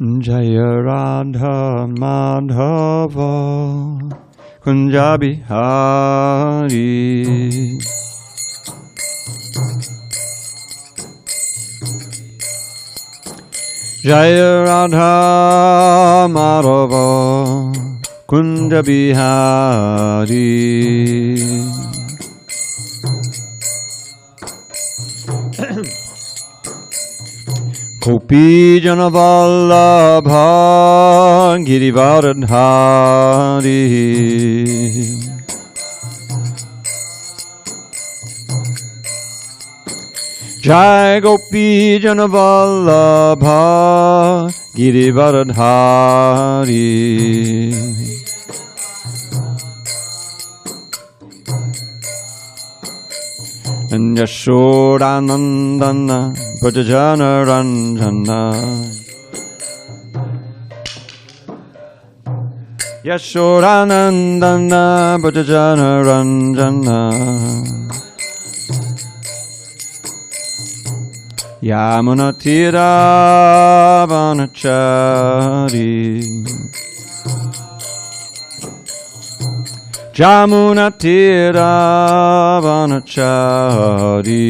Jaya Radha Madhava Kunja Bihari. Jaya Radha Madhava Kunja Bihari. Gopi Jana Vallabha Girivardhari. Jai Gopi Jana Vallabha Girivardhari. And Yashodanandana Brajajana Ranjana. Yashodanandana Brajajana Ranjana. Yamuna Tira Vanachari. Jamuna Tira Vanachari.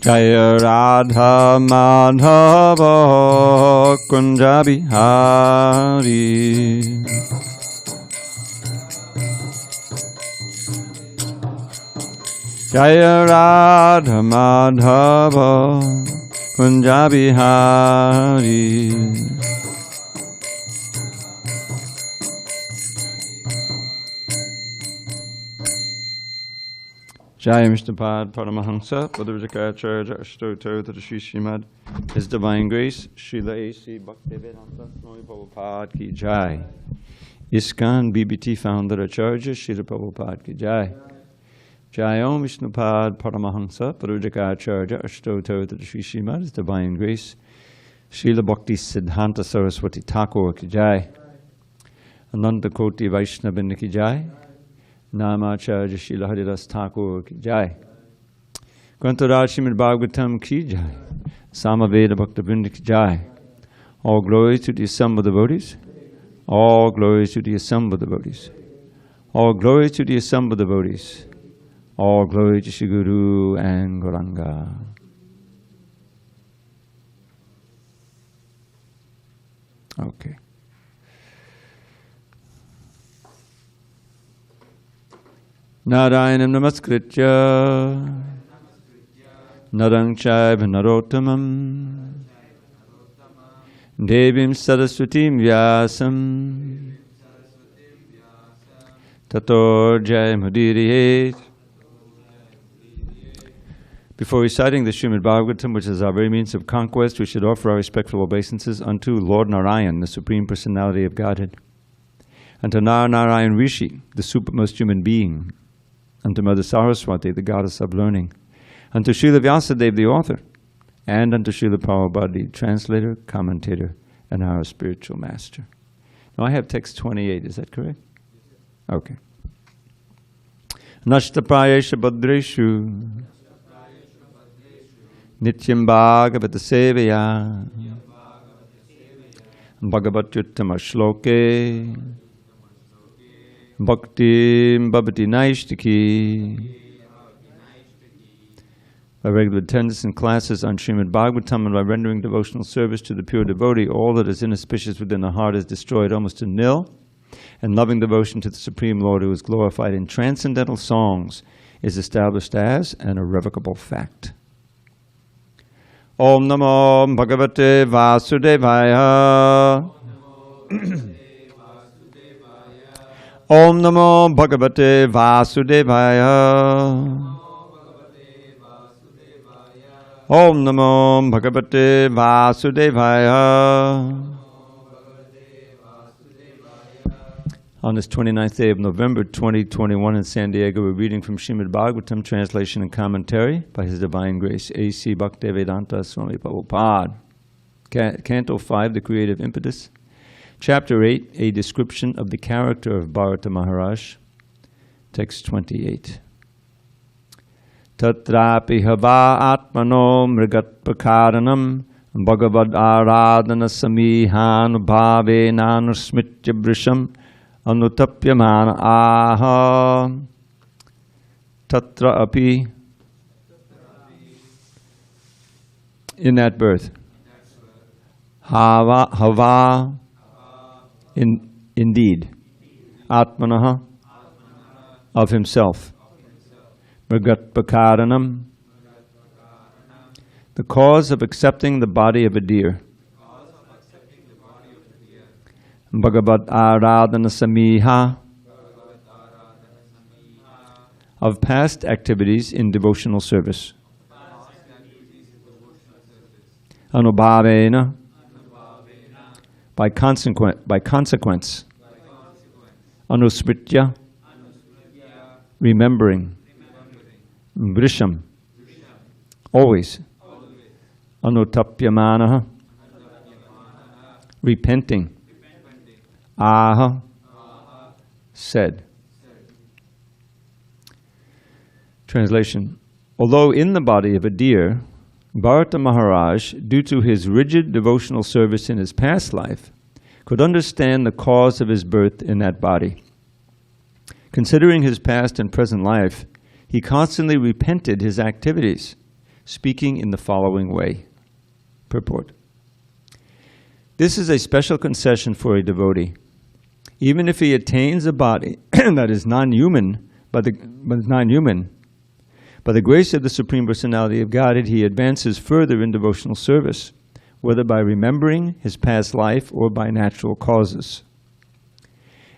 Jaya Radha Madhava Kunja Bihari. Jaya Radha Madhava Kunja Bihari. Jai Mishnapad Paramahansa Padavajaka Ashtoto to the Sri Srimad His Divine Grace Srila A.C. Bhakti Vedanta Swami Prabhupada Ki Jai. ISKCON BBT Founder Acharya Srila Prabhupada Ki Jai. Jai Om Mishnapad Paramahansa Padavajaka Ashtoto to the Sri Srimad His Divine Grace Srila Bhakti Siddhanta Saraswati Thakur Ki Jai. Ananta Koti Vaishnavin Ki Jai. Namacharya Srila Haridas Thakur Ki Jai. Grantaraj Srimad Bhagavatam Ki Jai. Samaveda Bhaktivinoda Ki Jai. All glories to the assembled devotees. All glories to the assembled devotees. All glories to the assembled devotees. All glory to Shri Guru and Gauranga. Okay. Narayanam namaskritya Narang chaiva narottamam Devim saraswatim vyasam Tato jayamudirihet. Before reciting the Srimad Bhagavatam, which is our very means of conquest, we should offer our respectful obeisances unto Lord Narayan, the Supreme Personality of Godhead, unto Narayan Rishi, the supermost human being, unto Mother Saraswati, the goddess of learning, unto Srila Vyasadeva, the author, and unto Srila Prabhupada, the translator, commentator, and our spiritual master. Now I have text 28, is that correct? Okay. Nashtaprayesha Bhadreshu Nityam Bhagavata Sevaya Bhagavatyuttama Shloke Bhakti Bhavati Naishtiki. By regular attendance in classes on Srimad Bhagavatam and by rendering devotional service to the pure devotee, all that is inauspicious within the heart is destroyed almost to nil, and loving devotion to the Supreme Lord, who is glorified in transcendental songs, is established as an irrevocable fact. Om Namo Bhagavate Vasudevaya. Om Namo Bhagavate Vasudevaya. Om Namo Bhagavate Vasudevaya. On this 29th day of November 2021 in San Diego, we're reading from Srimad Bhagavatam, translation and commentary by His Divine Grace A.C. Bhakti Vedanta Swami Prabhupada. Canto 5, The Creative Impetus. Chapter 8, A Description of the Character of Bharata Maharaj. Text 28. tatrapi hava atmano mrigat prakaranam bhagavad aradhana samihanubhave nanusmitya brisham anutapyamana aha tatra api. In that birth, hava indeed, atmanaha of himself, mrigat prakaranam the cause of accepting the body of a deer, bhagavad aradhana samiha of past activities in devotional service, anubhavena by consequence, anusmritya remembering, vrisham always, anutapyamana repenting, aha said. Translation. Although in the body of a deer, Bharata Maharaj, due to his rigid devotional service in his past life, could understand the cause of his birth in that body. Considering his past and present life, he constantly repented his activities, speaking in the following way. Purport. This is a special concession for a devotee. Even if he attains a body that is non-human, by the grace of the Supreme Personality of Godhead, he advances further in devotional service, whether by remembering his past life or by natural causes.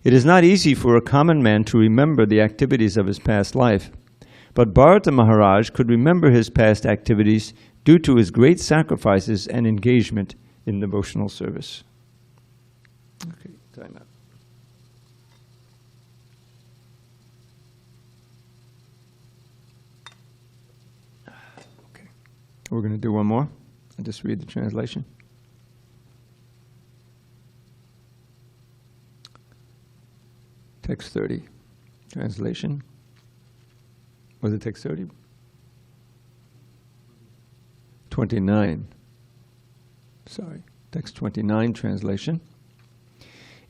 It is not easy for a common man to remember the activities of his past life, but Bharata Maharaj could remember his past activities due to his great sacrifices and engagement in devotional service. Okay, time out. We're going to do one more. I'll just read the translation. Text 30. Translation. Was it text 30? 29. Sorry. Text 29, translation.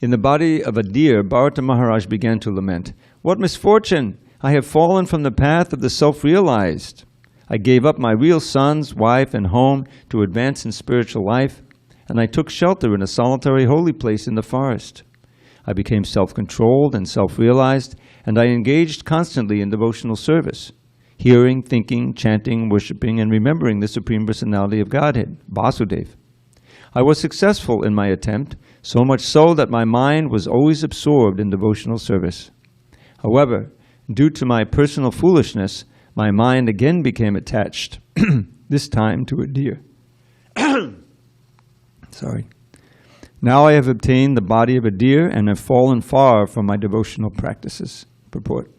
In the body of a deer, Bharata Maharaj began to lament. What misfortune! I have fallen from the path of the self-realized. I gave up my real sons, wife, and home to advance in spiritual life, and I took shelter in a solitary holy place in the forest. I became self-controlled and self-realized, and I engaged constantly in devotional service, hearing, thinking, chanting, worshipping, and remembering the Supreme Personality of Godhead, Vasudeva. I was successful in my attempt, so much so that my mind was always absorbed in devotional service. However, due to my personal foolishness, my mind again became attached, this time to a deer. Sorry. Now I have obtained the body of a deer and have fallen far from my devotional practices. Purport.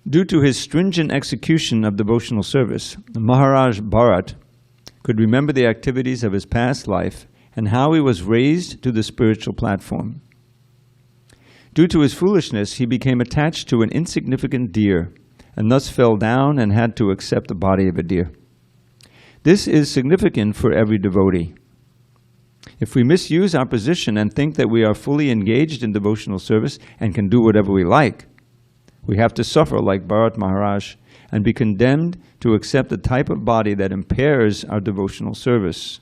Due to his stringent execution of devotional service, Maharaj Bharata could remember the activities of his past life and how he was raised to the spiritual platform. Due to his foolishness, he became attached to an insignificant deer and thus fell down and had to accept the body of a deer. This is significant for every devotee. If we misuse our position and think that we are fully engaged in devotional service and can do whatever we like, we have to suffer like Bharata Maharaj and be condemned to accept the type of body that impairs our devotional service.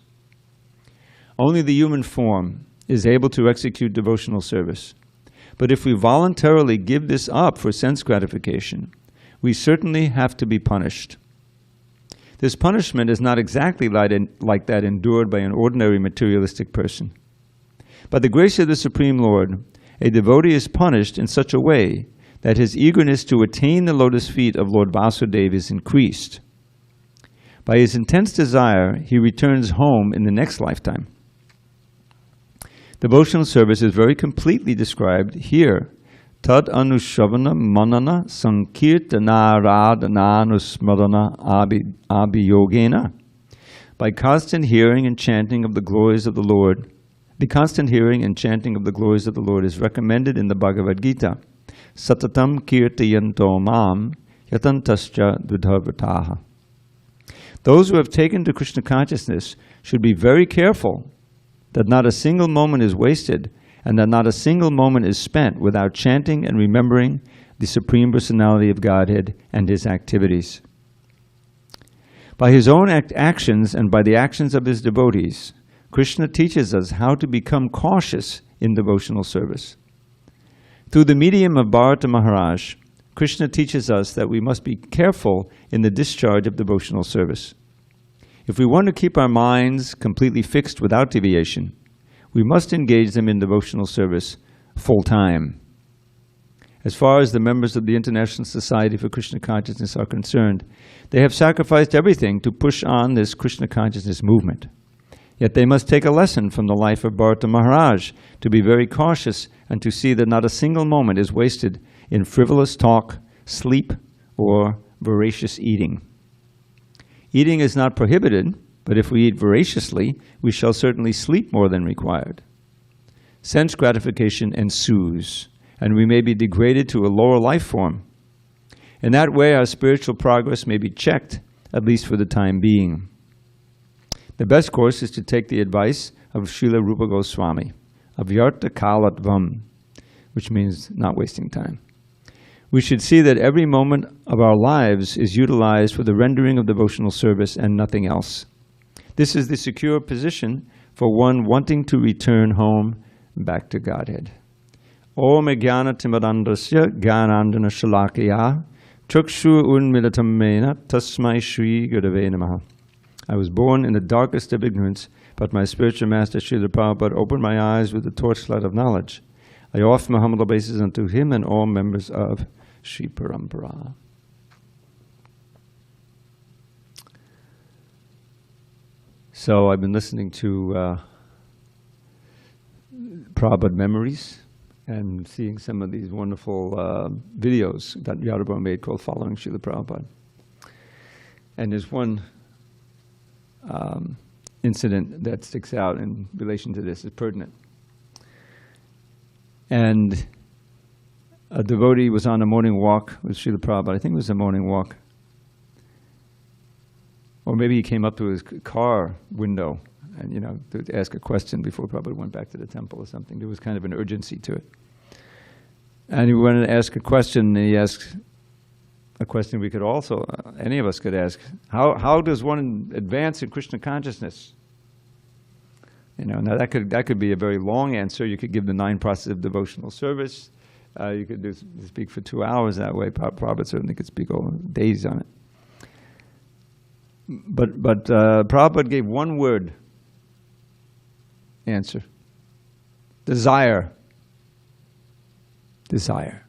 Only the human form is able to execute devotional service. But if we voluntarily give this up for sense gratification, we certainly have to be punished. This punishment is not exactly like that endured by an ordinary materialistic person. By the grace of the Supreme Lord, a devotee is punished in such a way that his eagerness to attain the lotus feet of Lord Vasudeva is increased. By his intense desire, he returns home in the next lifetime. Devotional service is very completely described here. Tad anushavana manana sankirtana radhana anusmarana abhiyogena. By constant hearing and chanting of the glories of the Lord, the constant hearing and chanting of the glories of the Lord is recommended in the Bhagavad Gita. Satatam kirtayanto mam yatantascha dvidhavrataha. Those who have taken to Krishna consciousness should be very careful that not a single moment is wasted and that not a single moment is spent without chanting and remembering the Supreme Personality of Godhead and His activities. By His own actions and by the actions of His devotees, Krishna teaches us how to become cautious in devotional service. Through the medium of Bharata Maharaj, Krishna teaches us that we must be careful in the discharge of devotional service. If we want to keep our minds completely fixed without deviation, we must engage them in devotional service full time. As far as the members of the International Society for Krishna Consciousness are concerned, they have sacrificed everything to push on this Krishna consciousness movement. Yet they must take a lesson from the life of Bharata Maharaj to be very cautious and to see that not a single moment is wasted in frivolous talk, sleep, or voracious eating. Eating is not prohibited, but if we eat voraciously, we shall certainly sleep more than required. Sense gratification ensues, and we may be degraded to a lower life form. In that way, our spiritual progress may be checked, at least for the time being. The best course is to take the advice of Srila Rupa Goswami, avyarta kalatvam, which means not wasting time. We should see that every moment of our lives is utilized for the rendering of devotional service and nothing else. This is the secure position for one wanting to return home back to Godhead. Om jnana timarandasya jnanandana shalakaya chakshu unmilatam mena tasmai shri gurave namaha. I was born in the darkest of ignorance, but my spiritual master Srila Prabhupada opened my eyes with the torchlight of knowledge. I offer my humble obeisances unto him and all members of Sri Parampara. So I've been listening to Prabhupada memories and seeing some of these wonderful videos that Yadav made called Following Srila Prabhupada. And there's one incident that sticks out in relation to this, is pertinent. And a devotee was on a morning walk with Srila Prabhupada. I think it was a morning walk. Or maybe he came up to his car window and, to ask a question before Prabhupada went back to the temple or something. There was kind of an urgency to it. And he wanted to ask a question, and he asked a question we could also, any of us could ask. How does one advance in Krishna consciousness? Now that could be a very long answer. You could give the 9 processes of devotional service. You could speak for 2 hours that way. Prabhupada certainly could speak all days on it. But Prabhupada gave one word answer. Desire. Desire.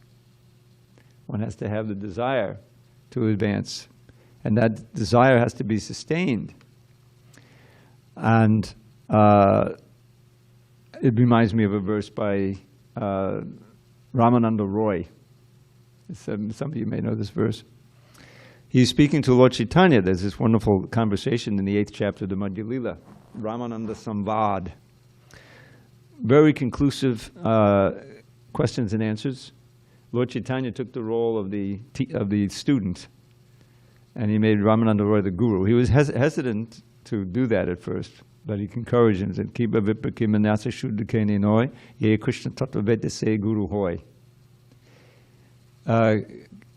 One has to have the desire to advance. And that desire has to be sustained. And it reminds me of a verse by Ramananda Roy. Some of you may know this verse. He's speaking to Lord Chaitanya. There's this wonderful conversation in the 8th chapter of the Madhya Lila, Ramananda Samvad. Very conclusive questions and answers. Lord Chaitanya took the role of the student, and he made Ramananda Roy the guru. He was hesitant to do that at first, but he encouraged him and said, Kiba vipra ki manasa shuddha kene noi, ye Krishna tattva veda se guru hoy.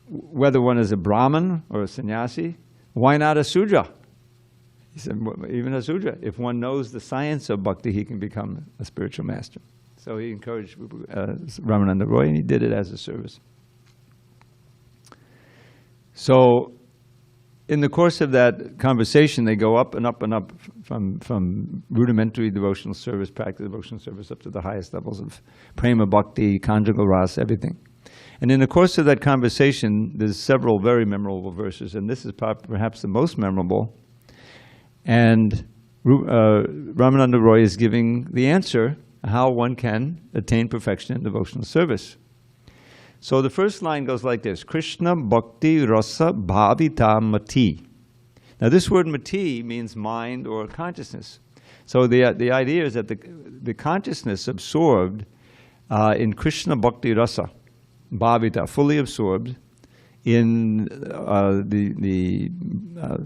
Whether one is a Brahmin or a sannyasi, why not a Sudra? He said, even a Sudra. If one knows the science of bhakti, he can become a spiritual master. So he encouraged Ramananda Roy, and he did it as a service. So in the course of that conversation, they go up and up and up from rudimentary devotional service, practice devotional service, up to the highest levels of prema bhakti, conjugal rasa, everything. And in the course of that conversation, there's several very memorable verses, and this is perhaps the most memorable. And Ramananda Roy is giving the answer, how one can attain perfection in devotional service. So the first line goes like this, Krishna bhakti rasa bhavita mati. Now this word mati means mind or consciousness. So the idea is that the consciousness absorbed in Krishna bhakti rasa, bhavita, fully absorbed in the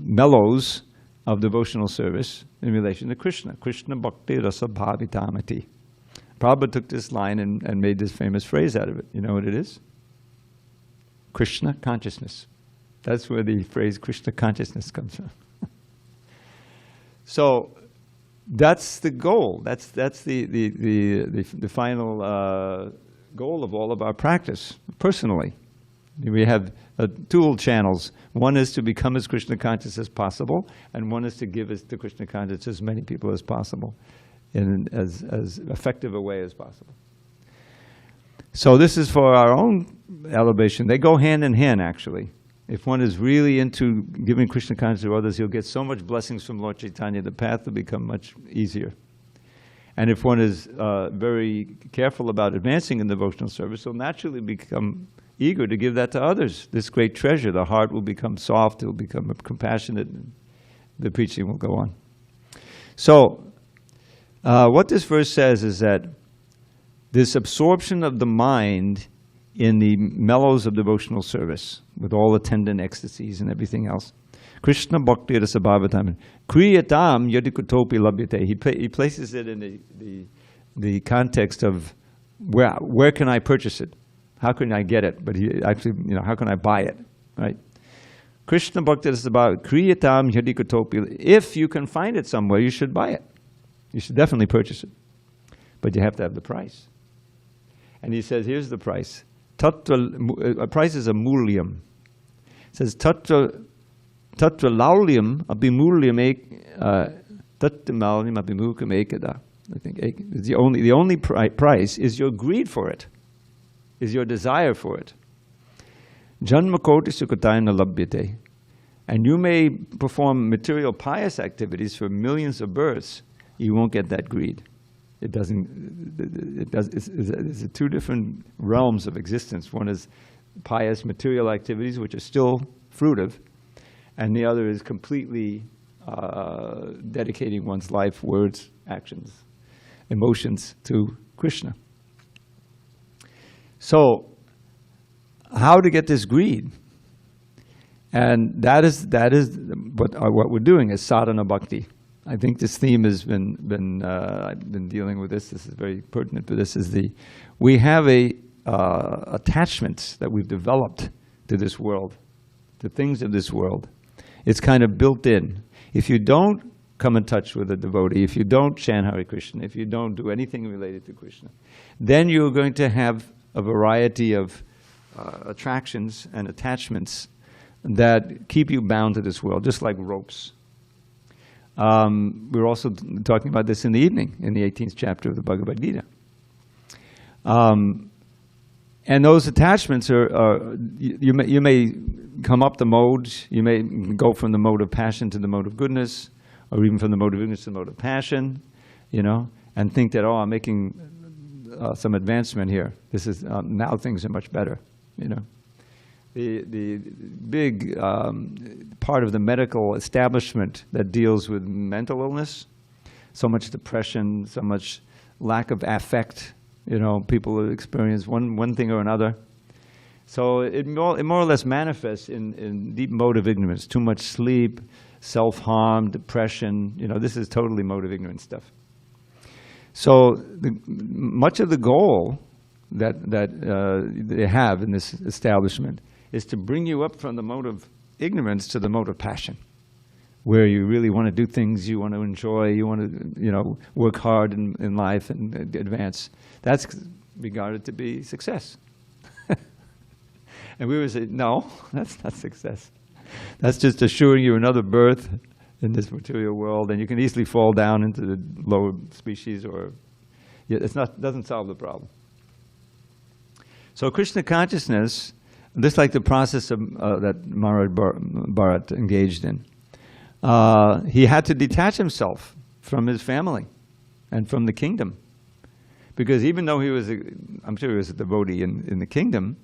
mellows of devotional service in relation to Krishna. Krishna Bhakti Rasa Bhavitamati. Prabhupada took this line and made this famous phrase out of it. You know what it is? Krishna consciousness. That's where the phrase Krishna consciousness comes from. So that's the goal. That's the final goal of all of our practice, personally. We have two channels. One is to become as Krishna conscious as possible, and one is to give to Krishna conscious as many people as possible in as effective a way as possible. So this is for our own elevation. They go hand in hand, actually. If one is really into giving Krishna consciousness to others, he'll get so much blessings from Lord Chaitanya, the path will become much easier. And if one is very careful about advancing in devotional service, he'll naturally become eager to give that to others. This great treasure, the heart will become soft, it will become compassionate, and the preaching will go on. So, what this verse says is that this absorption of the mind in the mellows of devotional service, with all attendant ecstasies and everything else, Krishna Bhakti Rasa Bhavatam, Kriyatam Yadikutopi Labhyate. He places it in the context of where can I purchase it? How can I get it? But he actually, how can I buy it, right? Krishna Bhakti is about Kriyatam Yadikutopi. If you can find it somewhere, you should buy it. You should definitely purchase it. But you have to have the price. And he says, here's the price. Price is a mulyam. It says, Tatra laulyam abimulyam tattamalyam abimukam ekada. I think the only price is your greed for it. Is your desire for it. Janmakoti sukatayana labhyate. And you may perform material pious activities for millions of births, you won't get that greed. It's two different realms of existence. One is pious material activities, which are still fruitive, and the other is completely dedicating one's life, words, actions, emotions to Krishna. So, how to get this greed? And that is what we're doing is sadhana bhakti. I think this theme has been I've been dealing with this. This is very pertinent for this. We have attachments that we've developed to this world, to things of this world. It's kind of built in. If you don't come in touch with a devotee, if you don't chant Hare Krishna, if you don't do anything related to Krishna, then you're going to have a variety of attractions and attachments that keep you bound to this world, just like ropes. We're also talking about this in the evening, in the 18th chapter of the Bhagavad Gita. And those attachments you may come up the modes, you may go from the mode of passion to the mode of goodness, or even from the mode of ignorance to the mode of passion, and think that, I'm making some advancement here. This is now things are much better. The big part of the medical establishment that deals with mental illness, so much depression, so much lack of affect. People experience one thing or another. So it more or less manifests in deep mode of ignorance. Too much sleep, self-harm, depression. This is totally mode of ignorance stuff. So much of the goal that they have in this establishment is to bring you up from the mode of ignorance to the mode of passion, where you really want to do things you want to enjoy, you want to work hard in life and advance. That's regarded to be success. And we would say, no, that's not success. That's just assuring you another birth in this material world, and you can easily fall down into the lower species, or doesn't solve the problem. So Krishna consciousness, just like the process of, that Maharaj Bharata engaged in, he had to detach himself from his family and from the kingdom. Because even though I'm sure he was a devotee in the kingdom,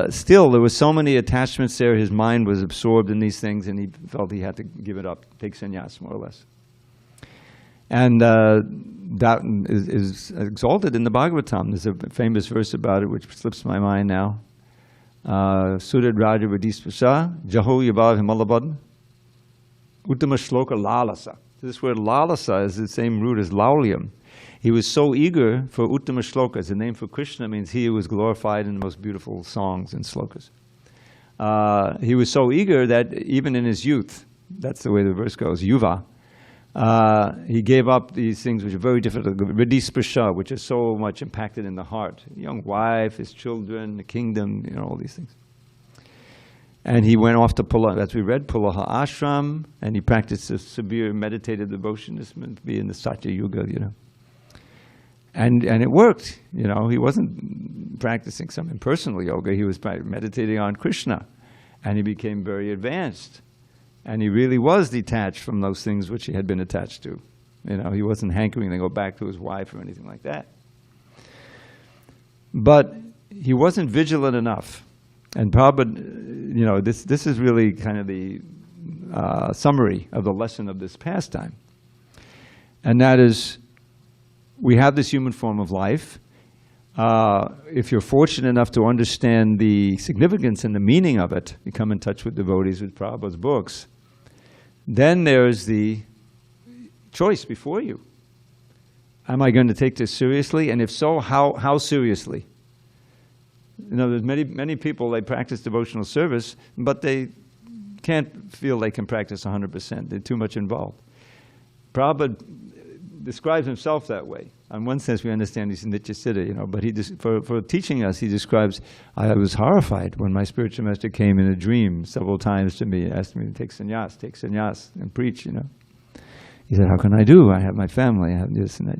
still there were so many attachments there, his mind was absorbed in these things, and he felt he had to give it up, take sannyas, more or less. And that is exalted in the Bhagavatam. There's a famous verse about it, which slips my mind now. Surat Raja Vadispasa, Jaho Yabav Himalabad, Uttama Shloka Lalasa. This word Lalasa is the same root as Lauliam. He was so eager for Uttama Shlokas. The name for Krishna means he who was glorified in the most beautiful songs and slokas. He was so eager that even in his youth, that's the way the verse goes, Yuva, he gave up these things which are very difficult, Vadispasha, which is so much impacted in the heart. Young wife, his children, the kingdom, all these things. And he went off to Pulaha, as we read, Pulaha Ashram, and he practiced a severe meditative devotion. This meant to be in the Satya Yuga, And it worked, He wasn't practicing some impersonal yoga. He was meditating on Krishna, and he became very advanced. And he really was detached from those things which he had been attached to. He wasn't hankering to go back to his wife or anything like that. But he wasn't vigilant enough. And Prabhupada, this is really kind of the summary of the lesson of this pastime. And that is, we have this human form of life. If you're fortunate enough to understand the significance and the meaning of it, you come in touch with devotees, with Prabhupada's books, then there's the choice before you. Am I going to take this seriously? And if so, how seriously? There's many people, they practice devotional service, but they can't feel they can practice 100%. They're too much involved. Prabhupada describes himself that way. In one sense, we understand he's Nityasiddha, but for teaching us, he describes, I was horrified when my spiritual master came in a dream several times to me, asked me to take sannyas, and preach, He said, how can I do? I have my family, I have this and that,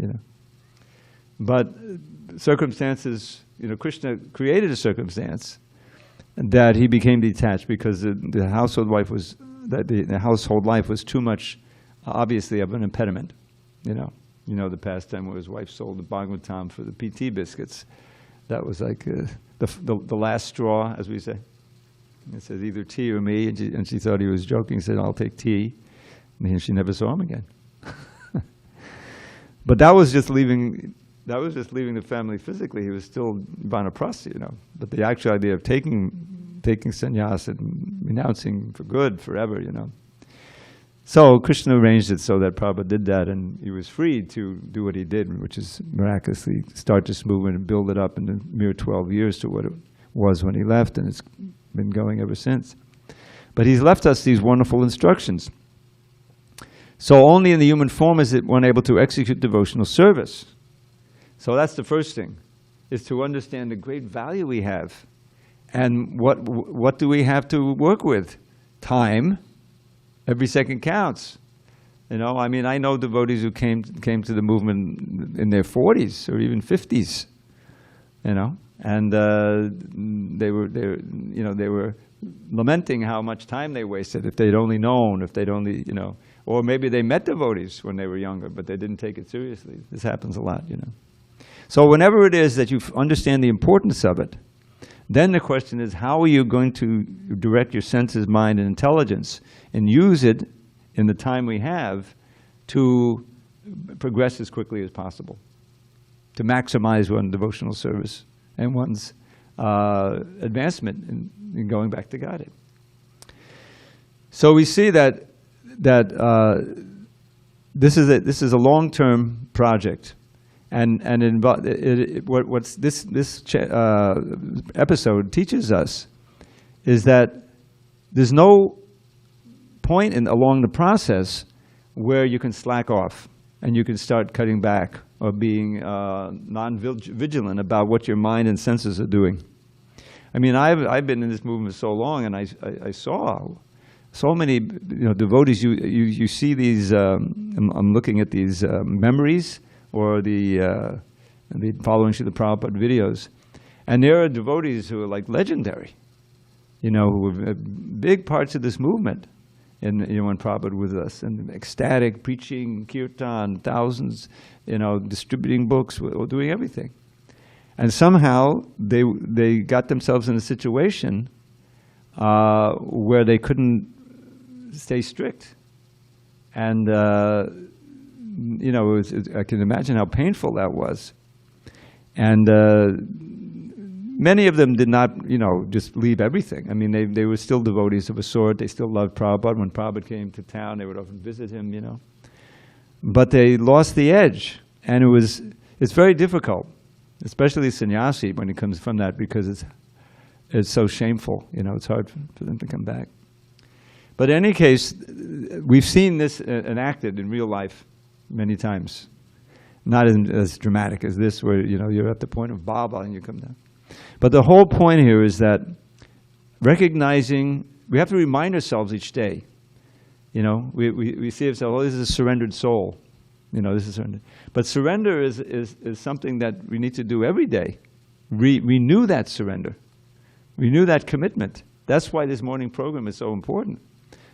But circumstances, Krishna created a circumstance that he became detached because the household life was too much, obviously, of an impediment, the pastime where his wife sold the Bhagavatam for the PT biscuits. That was like the last straw, as we say. It says either tea or me, and she thought he was joking. Said, "I'll take tea," and she never saw him again. But that was just leaving. That was just leaving the family physically. He was still vanaprastha, But the actual idea of taking sannyas and renouncing for good forever, So Krishna arranged it so that Prabhupada did that, and he was free to do what he did, which is miraculously start this movement and build it up in a mere 12 years to what it was when he left, and it's been going ever since. But he's left us these wonderful instructions. So only in the human form is one able to execute devotional service. So that's the first thing, is to understand the great value we have. And what do we have to work with? Time. Every second counts. I know devotees who came to the movement in their 40s or even 50s, and they were lamenting how much time they wasted. If they'd only known, if they'd only, or maybe they met devotees when they were younger, but they didn't take it seriously. This happens a lot, So whenever it is that you understand the importance of it, then the question is, how are you going to direct your senses, mind, and intelligence and use it in the time we have to progress as quickly as possible, to maximize one's devotional service and one's advancement in going back to Godhead. So we see that this is a long-term project. And what this episode teaches us is that there's no point along the process where you can slack off and you can start cutting back or being non-vigilant about what your mind and senses are doing. I've been in this movement so long, and I saw so many devotees. You see these. I'm looking at these memories. Or the following Srila Prabhupada videos. And there are devotees who are like legendary, who were big parts of this movement. And when Prabhupada was with us, and ecstatic, preaching, kirtan, thousands, distributing books, or doing everything. And somehow they got themselves in a situation where they couldn't stay strict. And I can imagine how painful that was. And many of them did not, just leave everything. I mean, they were still devotees of a sort. They still loved Prabhupada. When Prabhupada came to town, they would often visit him, But they lost the edge, and it's very difficult, especially sannyasi when it comes from that, because it's so shameful. It's hard for them to come back. But in any case, we've seen this enacted in real life many times. Not as dramatic as this, where you're at the point of Baba and you come down. But the whole point here is that recognizing, we have to remind ourselves each day. We see ourselves, this is a surrendered soul. This is surrender. But surrender is something that we need to do every day. Renew that surrender. Renew that commitment. That's why this morning program is so important.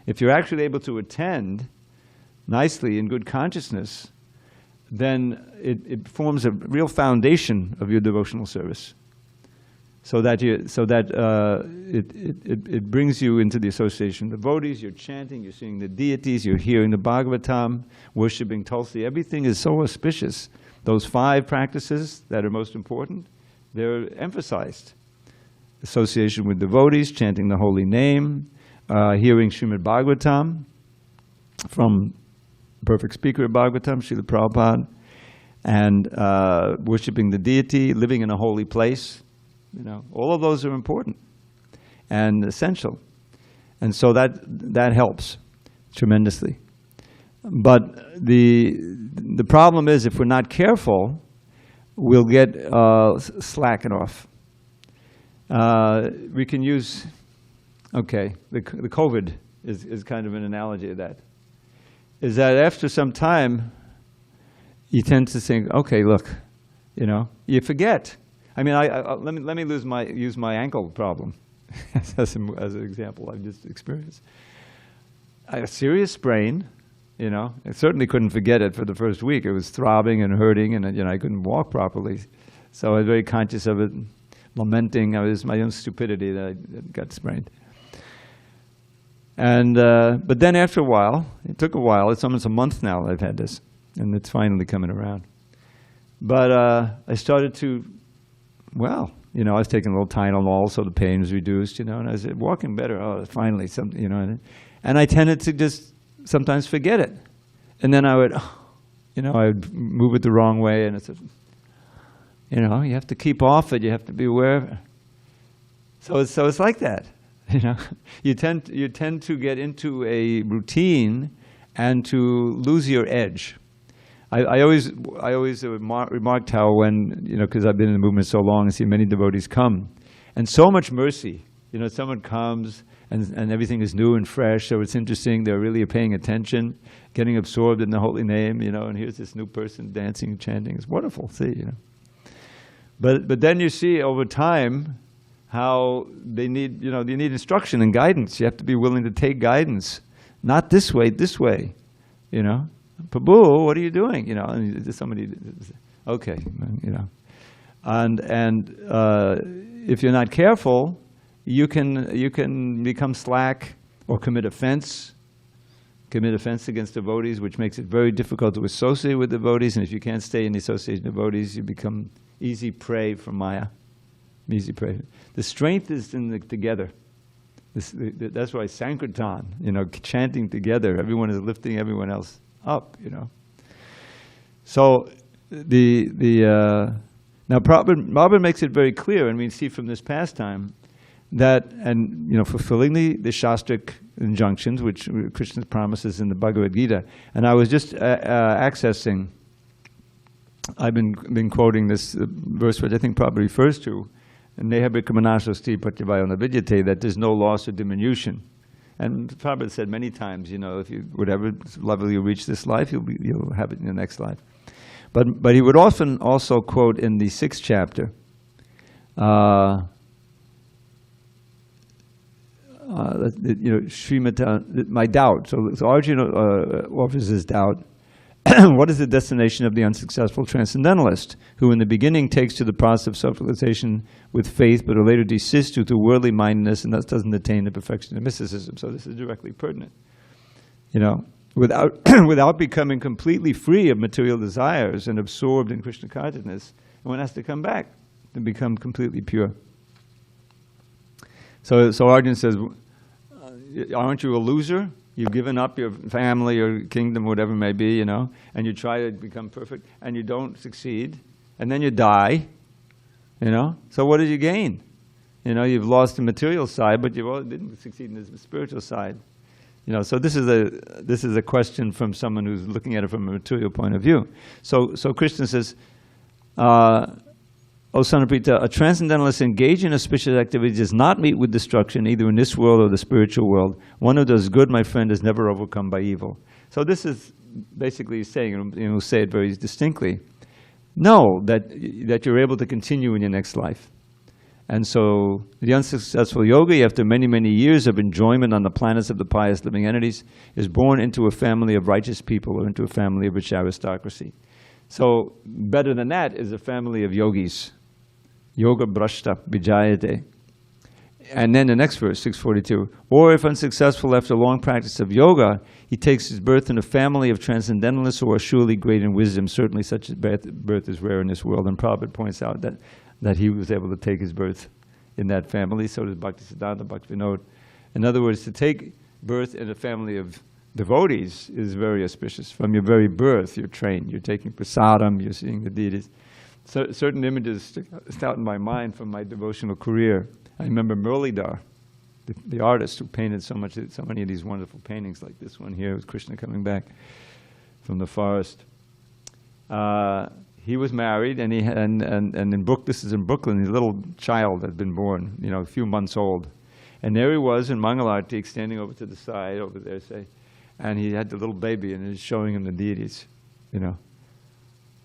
If you're actually able to attend nicely in good consciousness, then it forms a real foundation of your devotional service. So that it brings you into the association of devotees. You're chanting, you're seeing the deities, you're hearing the Bhagavatam, worshiping Tulsi. Everything is so auspicious. Those 5 practices that are most important, they're emphasized. Association with devotees, chanting the holy name, hearing Srimad Bhagavatam from perfect speaker of Bhagavatam, Srila Prabhupada, and worshiping the deity, living in a holy place. All of those are important and essential. And so that helps tremendously. But the problem is, if we're not careful, we'll get slacking off. We can use, the COVID is kind of an analogy of that. Is that after some time, you tend to think, okay, look, you forget. I mean, let me use my ankle problem as an example I've just experienced. I had a serious sprain, I certainly couldn't forget it for the first week. It was throbbing and hurting, and I couldn't walk properly. So I was very conscious of it, lamenting. It was my own stupidity that I got sprained. And but then after a while, it took a while. It's almost a month now I've had this, and it's finally coming around. But I started to, I was taking a little Tylenol, so the pain was reduced, and I was walking better. Oh, finally something, and I tended to just sometimes forget it, and then I would, I would move it the wrong way, and it's, you have to keep off it. You have to be aware of it. So it's like that. You tend to get into a routine and to lose your edge. I always remarked how when, because I've been in the movement so long and see many devotees come, and so much mercy. Someone comes and everything is new and fresh, so it's interesting. They're really paying attention, getting absorbed in the holy name, and here's this new person dancing and chanting. It's wonderful, see, But then you see over time how they need, you need instruction and guidance. You have to be willing to take guidance. Not this way, Prabhu, what are you doing? And somebody, okay, And if you're not careful, you can become slack or commit offense against devotees, which makes it very difficult to associate with devotees. And if you can't stay in the association of devotees, you become easy prey for Maya. Easy prey. The strength is in the together. That's why Sankirtan, chanting together, everyone is lifting everyone else up, So now Prabhupada makes it very clear, and we see from this pastime that, and fulfilling the Shastric injunctions, which Krishna promises in the Bhagavad Gita. And I was just accessing. I've been quoting this verse, which I think Prabhupada refers to, Nehabhikamanasasti Pratyavayona Vidyate, that there's no loss or diminution. And Prabhupada said many times, if you whatever level you reach this life, you'll have it in the next life. But he would often also quote in the 6th chapter, Srimata, my doubt. So Arjuna offers his doubt. What is the destination of the unsuccessful transcendentalist, who in the beginning takes to the process of self-realization with faith, but later desists due to worldly mindedness and thus doesn't attain the perfection of mysticism? So this is directly pertinent. Without becoming completely free of material desires and absorbed in Krishna consciousness, one has to come back to become completely pure. So Arjuna says, aren't you a loser? You've given up your family or kingdom, whatever it may be, and you try to become perfect, and you don't succeed, and then you die, So what did you gain? You've lost the material side, but you didn't succeed in the spiritual side. So this is a question from someone who's looking at it from a material point of view. So Krishna says, O son of Pritha, a transcendentalist engaged in auspicious activity does not meet with destruction either in this world or the spiritual world. One who does good, my friend, is never overcome by evil. So this is basically saying, and we'll say it very distinctly, know that you're able to continue in your next life. And so the unsuccessful yogi, after many, many years of enjoyment on the planets of the pious living entities, is born into a family of righteous people or into a family of rich aristocracy. So better than that is a family of yogis. Yoga brashta vijayate. And then the next verse, 642. Or if unsuccessful after long practice of yoga, he takes his birth in a family of transcendentalists who are surely great in wisdom. Certainly such a birth is rare in this world. And Prabhupada points out that he was able to take his birth in that family. So does Bhaktisiddhanta, Bhaktivinoda. In other words, to take birth in a family of devotees is very auspicious. From your very birth, you're trained. You're taking prasadam, you're seeing the deities. So, certain images stick out in my mind from my devotional career. I remember Muralidhar, the artist who painted so many of these wonderful paintings, like this one here with Krishna coming back from the forest. He was married, and this is in Brooklyn. His little child had been born, a few months old, and there he was in Mangalarti, standing over to the side over there, and he had the little baby, and he's showing him the deities,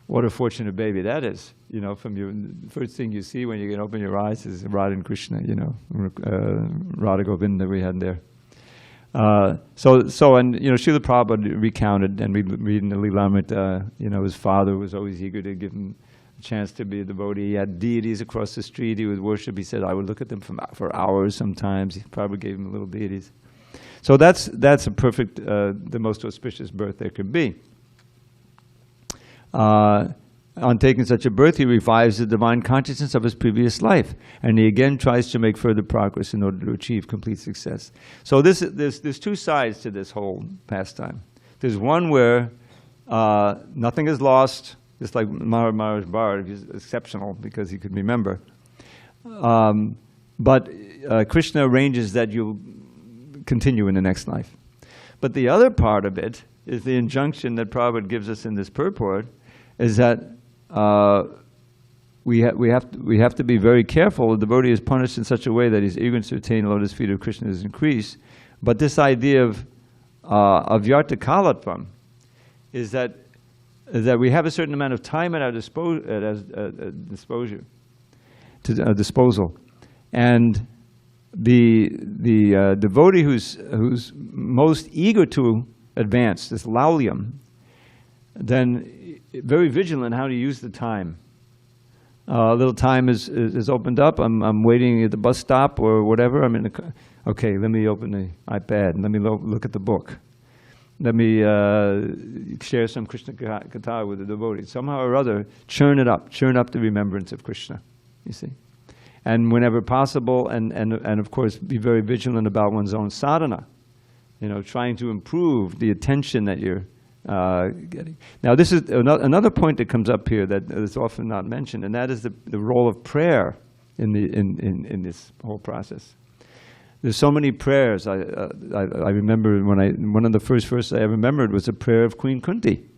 What a fortunate baby that is, from the first thing you see when you can open your eyes is Radha and Krishna, Radha Govinda we had there. And Srila Prabhupada recounted, and we read in the Lament, his father was always eager to give him a chance to be a devotee. He had deities across the street he would worship. He said, I would look at them for hours sometimes. He probably gave him little deities. So that's a perfect, the most auspicious birth there could be. On taking such a birth, he revives the divine consciousness of his previous life, and he again tries to make further progress in order to achieve complete success. So there's two sides to this whole pastime. There's one where nothing is lost, just like Maharaj Bharat is exceptional because he could remember. But Krishna arranges that you'll continue in the next life. But the other part of it is the injunction that Prabhupada gives us in this purport, is that we have to be very careful. The devotee is punished in such a way that his eagerness to attain the lotus feet of Krishna is increased. But this idea of yarta kalatvam is that we have a certain amount of time at our disposal, and the devotee who's most eager to advance this laulyam, then very vigilant how to use the time. A little time is opened up. I'm waiting at the bus stop or whatever. I'm in the car. Okay, let me open the iPad and let me look at the book. Let me share some Krishna Katha with the devotee. Somehow or other, churn up the remembrance of Krishna, you see. And whenever possible, and of course, be very vigilant about one's own sadhana, trying to improve the attention that you're getting. Now, this is another point that comes up here that is often not mentioned, and that is the role of prayer in this whole process. There's so many prayers. I remember one of the first verses I ever remembered was a prayer of Queen Kunti.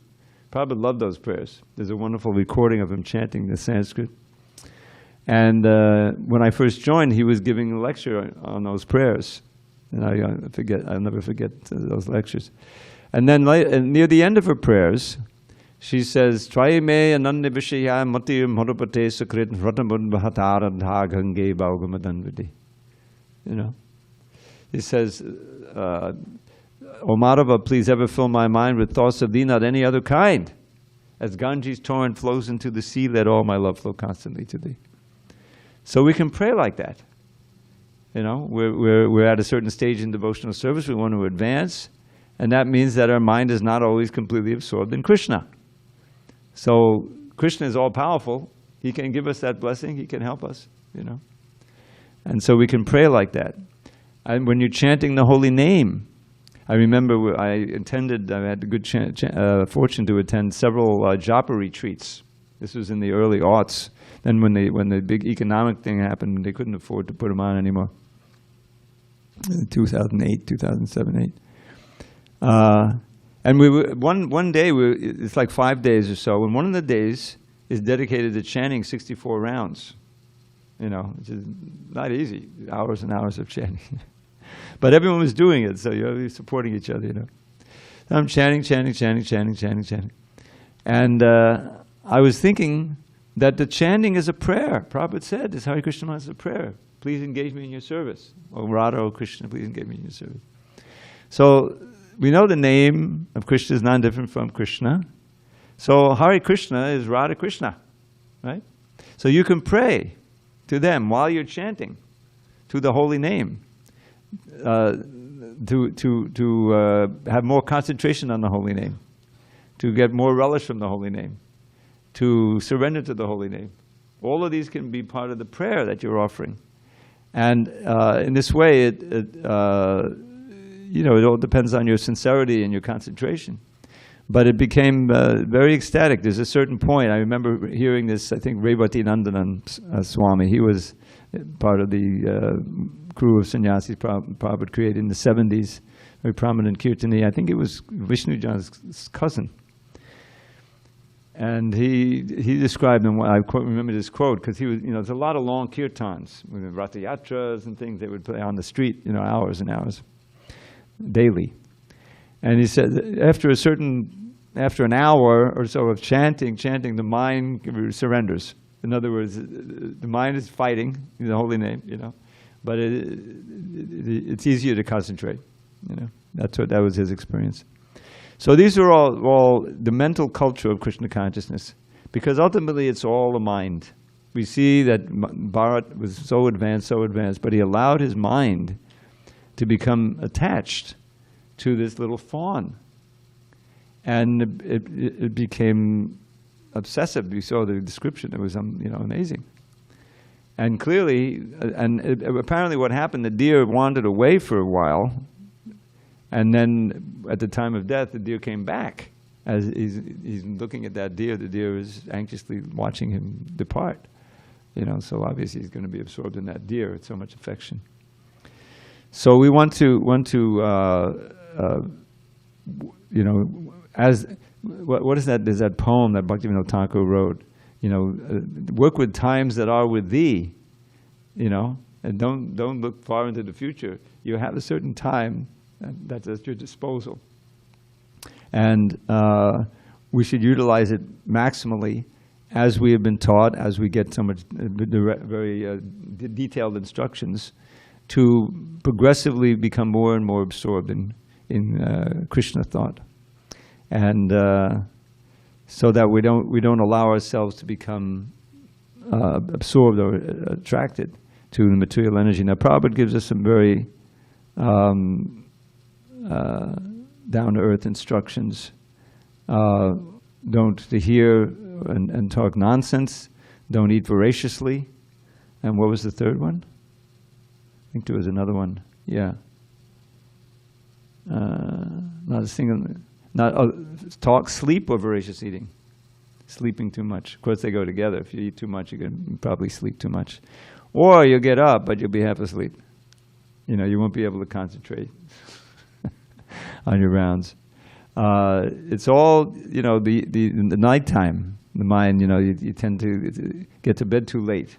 Probably loved those prayers. There's a wonderful recording of him chanting the Sanskrit. And when I first joined, he was giving a lecture on those prayers. And I'll never forget those lectures. And then near the end of her prayers, she says, Traye me ananda vishaya mati madhupate sakrit vratamud bhatara dhagange baugamadhanvidi. He says, O Madhava, please ever fill my mind with thoughts of thee, not any other kind. As Ganges torrent flows into the sea, let all my love flow constantly to thee. So we can pray like that. We're at a certain stage in devotional service. We want to advance. And that means that our mind is not always completely absorbed in Krishna. So Krishna is all-powerful. He can give us that blessing. He can help us, And so we can pray like that. And when you're chanting the holy name, I remember I had the good fortune to attend several japa retreats. This was in the early aughts. Then when the big economic thing happened, they couldn't afford to put them on anymore. 2008, 2007, 8. And we were, one day, it's like 5 days or so, and one of the days is dedicated to chanting 64 rounds. Which is not easy, hours and hours of chanting. But everyone was doing it, so you're supporting each other, So I'm chanting. And I was thinking that the chanting is a prayer. Prabhupada said, this Hare Krishna is a prayer. Please engage me in your service. O Radha, O Krishna, please engage me in your service. So we know the name of Krishna is not different from Krishna. So Hare Krishna is Radha Krishna, right? So you can pray to them while you're chanting to the holy name, to have more concentration on the holy name, to get more relish from the holy name, to surrender to the holy name. All of these can be part of the prayer that you're offering. And in this way, it all depends on your sincerity and your concentration. But it became very ecstatic. There's a certain point, I remember hearing this, I think Revati Nandanan Swami, he was part of the crew of sannyasis Prabhupada created in the 70s, very prominent kirtani. I think it was Vishnu Jan's cousin. And he described them, I remember this quote, because he was, there's a lot of long kirtans, with Ratha Yatras and things they would play on the street, hours and hours, daily. And he said, after an hour or so of chanting, the mind surrenders. In other words, the mind is fighting the holy name, but it's easier to concentrate. That was his experience. So these are all the mental culture of Krishna consciousness, because ultimately it's all the mind. We see that Bharata was so advanced, but he allowed his mind to become attached to this little fawn. And it became obsessive. We saw the description. It was amazing. And clearly, apparently what happened, the deer wandered away for a while, and then at the time of death, the deer came back. As he's looking at that deer, the deer is anxiously watching him depart. So obviously he's going to be absorbed in that deer. It's so much affection. So we want to as what is that? There's that poem that Bhaktivinoda Thakur wrote. Work with times that are with thee. And don't look far into the future. You have a certain time that's at your disposal, and we should utilize it maximally, as we have been taught, as we get so much very detailed instructions, to progressively become more and more absorbed in Krishna thought, and so that we don't allow ourselves to become absorbed or attracted to the material energy. Now, Prabhupada gives us some very down-to-earth instructions. Don't to hear and talk nonsense. Don't eat voraciously. And what was the third one? I think there was another one. Yeah. Not a single. Sleep or voracious eating. Sleeping too much. Of course, they go together. If you eat too much, you can probably sleep too much, or you'll get up, but you'll be half asleep. You won't be able to concentrate on your rounds. It's all, the nighttime, the mind, you tend to get to bed too late.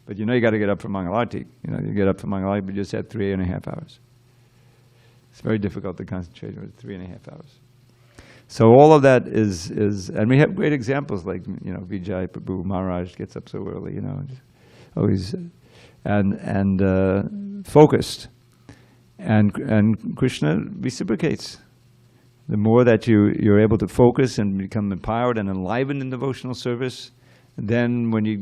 But you got to get up for Mangalarti. You get up for Mangalarti, but you just had 3.5 hours. It's very difficult to concentrate with 3.5 hours. So all of that is, and we have great examples like, Vijay Prabhu Maharaj gets up so early, always, and focused. And Krishna reciprocates. The more that you're able to focus and become empowered and enlivened in devotional service, then when you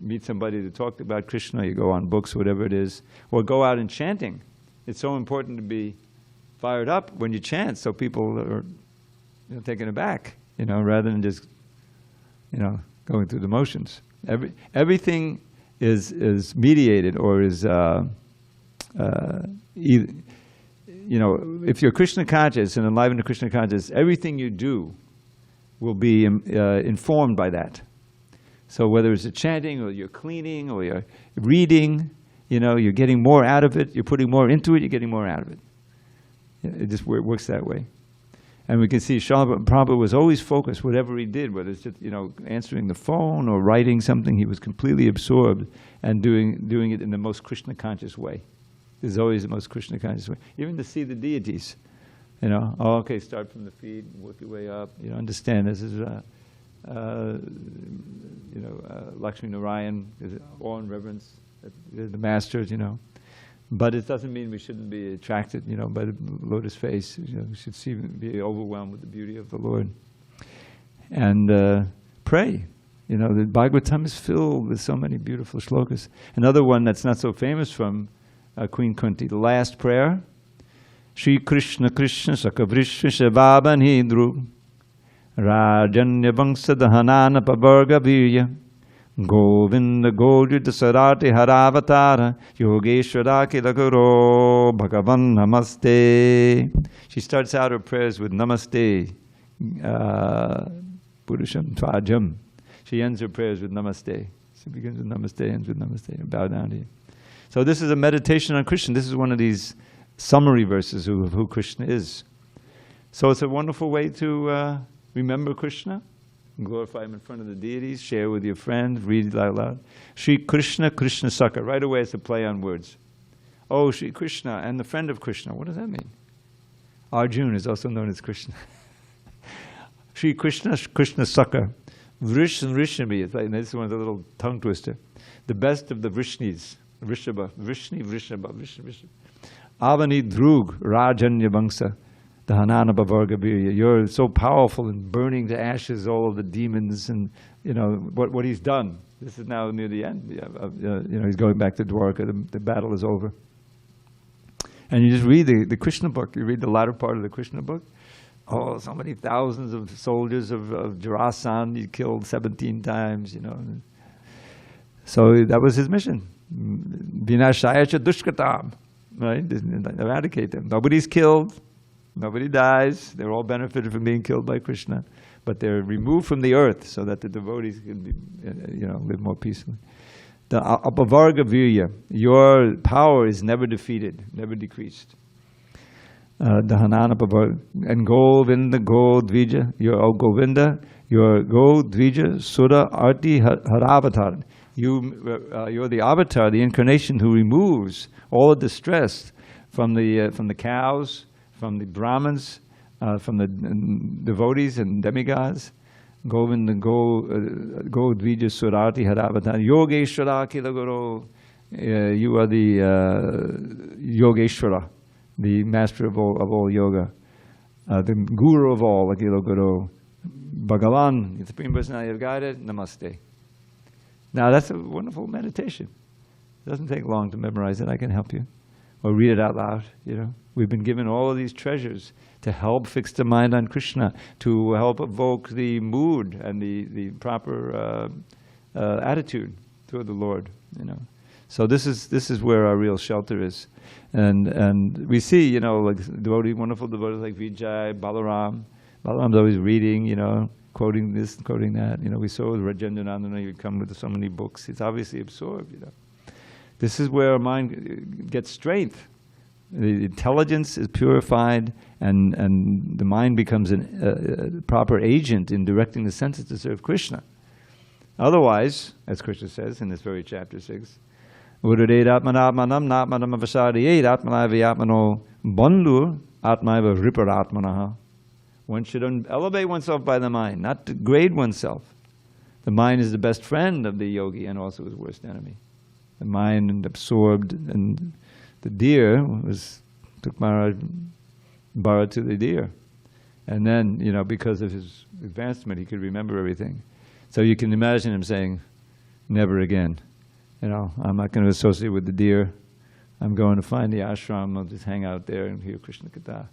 meet somebody to talk about Krishna, you go on books, whatever it is, or go out in chanting. It's so important to be fired up when you chant, so people are taken aback, rather than just going through the motions. Everything is mediated or is, if you're Krishna conscious and enlivened to Krishna conscious, everything you do will be informed by that. So whether it's a chanting or you're cleaning or you're reading, you're getting more out of it. You're putting more into it. You're getting more out of it. It just works that way. And we can see Srila Prabhupada was always focused, whatever he did, whether it's just, answering the phone or writing something, he was completely absorbed and doing it in the most Krishna conscious way. There's always the most Krishna conscious way. Even to see the deities, start from the feet, work your way up. Understand this is, Lakshmi Narayan, awe and reverence, the masters, But it doesn't mean we shouldn't be attracted, by the lotus face. We should be overwhelmed with the beauty of the Lord. And pray. The Bhagavatam is filled with so many beautiful shlokas. Another one that's not so famous from Queen Kunti, the last prayer. Shri Krishna Krishna Sakavrishya Shavabhanidru Rajanya Vangsa Dahanana Pavarga Virya Govinda Gojuta Sarati Haravatara Yogeshwara Kilaguro Bhagavan Namaste. She starts out her prayers with Namaste Purusham Tvajam. She ends her prayers with Namaste. She begins with Namaste, ends with Namaste. Bow down to you. So this is a meditation on Krishna. This is one of these summary verses of who Krishna is. So it's a wonderful way to remember Krishna, glorify him in front of the deities, share with your friends, read it out loud. Shri Krishna, Krishna Saka. Right away it's a play on words. Oh, Shri Krishna and the friend of Krishna. What does that mean? Arjuna is also known as Krishna. Shri Krishna, Krishna Saka. Vrish and Vrishnabi. It's like, this is one of the little tongue twister. The best of the Vrishnis. Vrishabha. Vrishni, Vrishabha. Avani Drug, Rajanya Vangsa. The Hanana Bhavargabirya. You're so powerful in burning to ashes all of the demons and, what he's done. This is now near the end. He's going back to Dwarka. The battle is over. And you just read the Krishna book. You read the latter part of the Krishna book. Oh, so many thousands of soldiers of Jarasan he killed 17 times, So that was his mission. Vinashaya cha dushkatam. Right? Eradicate them. Nobody's killed. Nobody dies. They're all benefited from being killed by Krishna. But they're removed from the earth so that the devotees can be, live more peacefully. The apavarga virya, your power is never defeated, never decreased. Dahanana pavarga. And Govinda, Godvija, Govinda, your Godvija, Sura, Arti, Haravatar. You're the avatar, the incarnation who removes all the distress from the cows, from the Brahmins, from the devotees and demigods. Govinda Godvija Surati Haravatar. Yogeshwara Kilaguru. You are the Yogeshwara, the master of all yoga. The guru of all, Akila Guru. Bhagavan, the Supreme Personality of Godhead, Namaste. Now that's a wonderful meditation. It doesn't take long to memorize it. I can help you. Or read it out loud, We've been given all of these treasures to help fix the mind on Krishna, to help evoke the mood and the proper attitude toward the Lord, So this is where our real shelter is. And we see, like wonderful devotees like Vijay, Balaram. Balaram's always reading, quoting this, quoting that. We saw with Rajendranandana, he would come with so many books. He's obviously absorbed, This is where our mind gets strength. The intelligence is purified, and the mind becomes a proper agent in directing the senses to serve Krishna. Otherwise, as Krishna says in this very chapter 6, Udadet atmanatmanam natmanam avasariyet atmanavayatmano bandhu atmaiva riparatmanaha. One should elevate oneself by the mind, not degrade oneself. The mind is the best friend of the yogi and also his worst enemy. The mind absorbed, and the deer took Bharata to the deer. And then, because of his advancement, he could remember everything. So you can imagine him saying, never again. I'm not going to associate with the deer. I'm going to find the ashram. I'll just hang out there and hear Krishna Katha,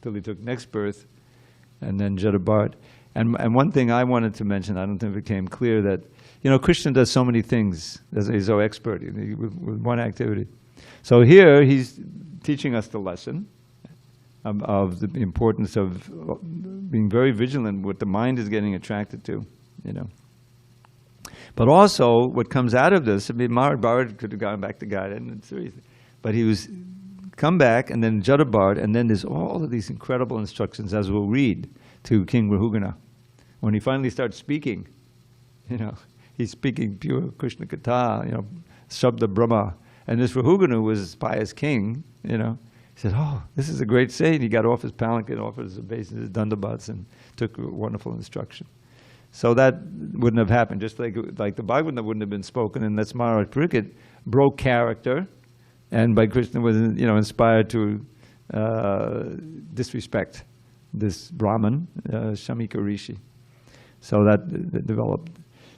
till he took next birth, and then Jada Bharat. And one thing I wanted to mention, I don't think it became clear, that, you know, Krishna does so many things. He's so expert with one activity. So here he's teaching us the lesson of the importance of being very vigilant what the mind is getting attracted to, you know. But also, what comes out of this, I mean, Bharata could have gone back to Godhead, but he was come back, and then Jadabard, and then there's all of these incredible instructions, as we'll read, to King Rahugana. When he finally starts speaking, you know, he's speaking pure Krishna Katha, you know, Shabda Brahma. And this Rahugana was pious king, you know. He said, oh, this is a great saint. He got off his palanquin, off his obeisance, his dandabats, and took wonderful instruction. So that wouldn't have happened, just like the Bhagavatam wouldn't have been spoken, and that's Maharaj Parikshit broke character, and by Krishna was, you know, inspired to disrespect this Brahman, Shamika Rishi. So that developed.